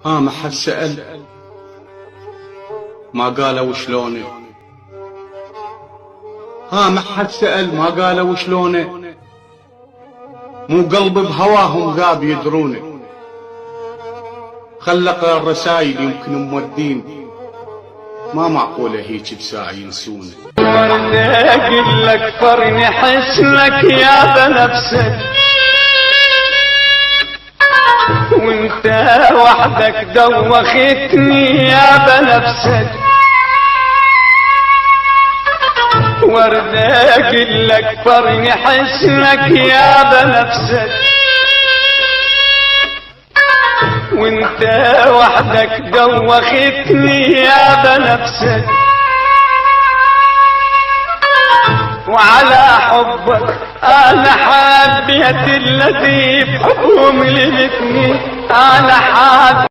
ما حد سأل ما قالوا شلونه، ما حد سأل ما قالوا شلونه، مو قلب بهواهم ذاب يدرونه. خلق الرسايل يمكن مودين، ما معقولة هيك بساعة ينسونه. اقول لك فرني حسنك يا بنفسك، وانت وحدك دوختني يا بنفسك. ورد اقول لك فرني حسنك يا بنفسك، وانت وحدك دوختني يا بنفسك. وعلى حبك انا حبيت الذي بحكم لمتني، انا حبيت